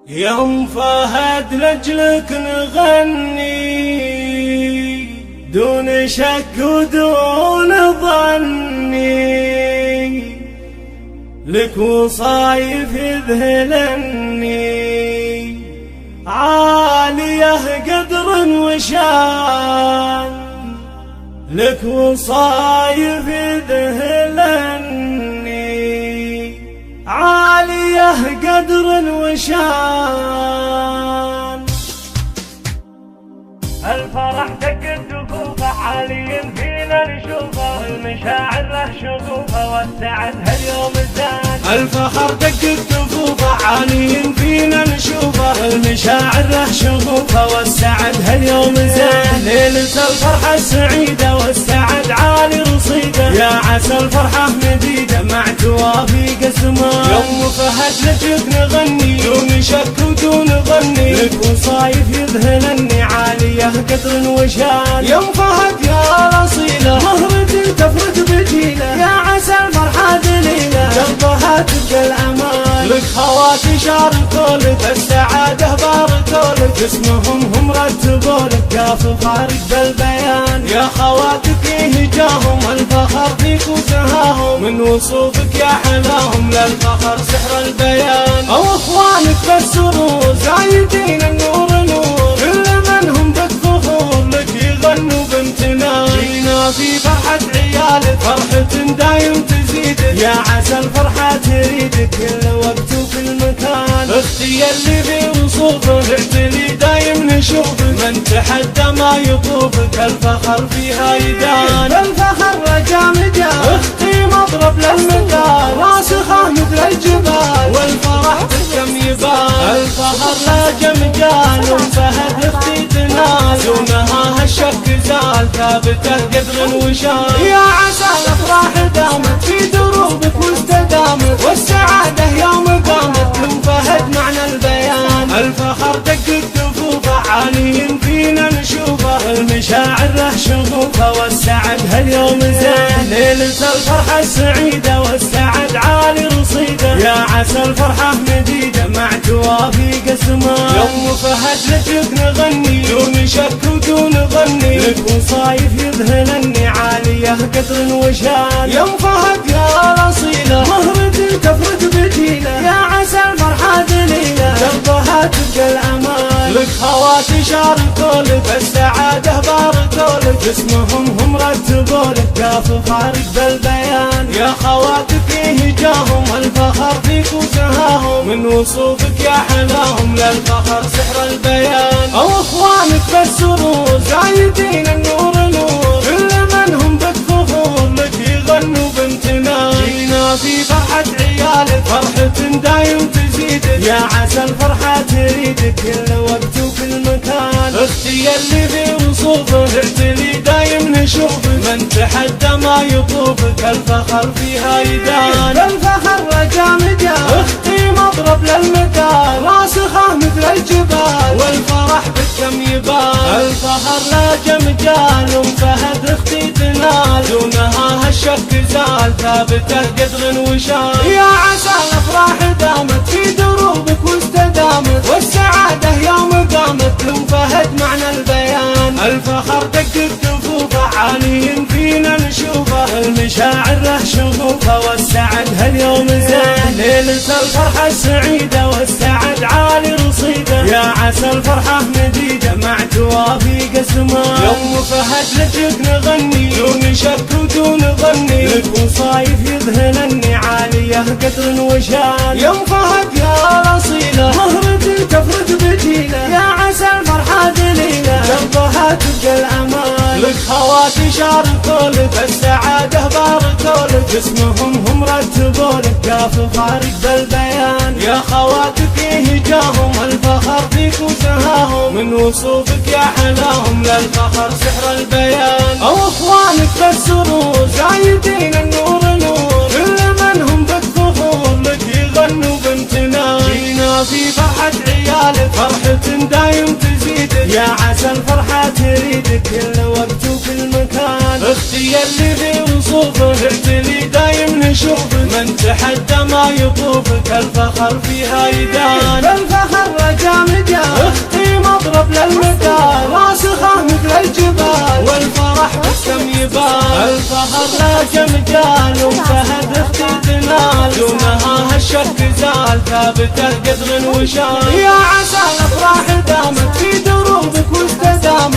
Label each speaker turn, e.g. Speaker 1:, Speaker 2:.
Speaker 1: يوم فهد لجلك نغني دون شك ودون ظني، لك وصايف يذهلني عالية قدر وشان، لك وصايف يذهلني عالية قدر وشان.
Speaker 2: الفرح دق الدفوفة حاليا فينا نشوفه، والمشاعر له شغوفة والسعد هاليوم زاد.
Speaker 1: الفخر دق الدفوفة حاليا فينا نشوفه، المشاعر له شغوفة والسعد هاليوم زاد. ليلة الفرحة السعيدة والسعد عالي رصيده، يا عسى الفرحة مديدة مع توافي قسمان. يوم فهد لجلك نغني دون شك ودون ظني، لك وصايف يذهلني عالية قدر وشان. يوم فهد يا الاصيله مهرة تفرج بجيله، يا عسى الفرحة دليله قلبها تبقى الامان. لك خواتي شاركولك السعادة باركولك، اسمهم هم رتبولك كاف فارق بالبيان. يا خواتك هجاهم الفخر فيك وسهاهم، من وصوفك يا حلاهم للفخر سحر البيان. او اخوانك بالسرور زايدين النور نور، كل منهم بك فخور لك يغنوا بامتنان. جينا في فرحة عيالك فرحة دايم تزيدك، يا عسى الفرحة تريدك كل وقت وكل مكان. اختي اللي في وصوفك اعتلي دايم نشوفك، من تحدى ما يطوفك الفخر فيها يدان. الفخر رجا مجال اختي مضرب للمثال، راسخة مثل الجبال والفرح بالكم يبان. الفخر لا جمجال وفهد اختي تنال، دونها هالشك زال ثابته قدر وشان. يا عسى الافراح دامت في دروبك واستدامت، والسعاده يوم قامت كن فهد معنى البيان. الفخر دق الدفوفه حاليا فينا نشوفه، المشاعر له شغوفه والسعد هاليوم زين. ليله الفرحه السعيده والسعد عالي رصيده، يا عسى الفرحه مديده مع توافي قسمان. يوم فهد لجلك نغني دون شك ودون ظني، لك وصايف يذهلني عاليه قدر وشان. يوم فهد يا الاصيله مهرة تفرج بجيله، يا عسى الفرحه دليله قلبها تبقى الامان. لك خواتي شاركولك السعاده باركولك، اسمهم هم رتبولك كاف فارق بالبيان. يا خواتك هجاهم الفخر فيك وسهاهم، من وصوفك يا حلاهم للفخر سحر البيان. او اخوانك بالسرور زايدين النور نور، كل منهم بك فخور لك يغنوا بامتنان. جينا في فرحة عيالك فرحة دايم تزيدك، يا عسى الفرحة تريدك كل وقت وكل مكان. اختي اللي في وصوفك اعتلي دايم نشوفك، من تحدى ما يطوفك الفخر فيها يدان. الفخر رجا مجال اختي مضرب للمثال، راسخة مثل الجبال والفرح بالكم يبان. الفخر لا جمجال وفهد اختي تنال، دونها هالشك زال ثابته قدر وشان. يا عسى الافراح دامت في دروبك واستدامت، والسعاده يوم قامت كن فهد معنى البيان. الفخر دق الدفوفه حاليا فينا نشوفه، المشاعر له شغوفه والسعد هاليوم زين. ليله الفرحه السعيده والسعد عالي رصيده، يا عسى الفرحه مديده مع توافي قسمان. يوم فهد لجلك نغني دون شك ودون ظني، لك وصايف يذهلني عاليه قدر وشان. يوم فهد يا الاصيله مهرة تفرج بجيله، يا عسى الفرحه دليله قلبها تبقى الامان. لك خواتي شاركولك السعاده باركولك، اسمهم هم رتبولك كاف فارق بالبيان. يا خواتك هجاهم الفخر فيك وسهاهم، من وصوفك يا حلاهم للفخر سحر البيان. او اخوانك بالسرور زايدين النور نور، كل منهم بك فخور لك يغنوا بامتنان. جينا في فرحة عيالك فرحة دايم تزيدك، يا عسى الفرحة تريدك كل وقت وكل مكان. اختي اللي في وصوفك ارتلي دايم نشوفك، من تحدى ما يطوفك الفخر فيها يدان. الفخر رجا مجال اختي مضرب للمثال، راسخة مثل الجبال والفرح بالكم يبان. الفخر لك مجال وفهد اختي تنال، دونها هالشك زال ثابته قدر وشان. يا عسى الافراح دامت في دروبك واستدامت،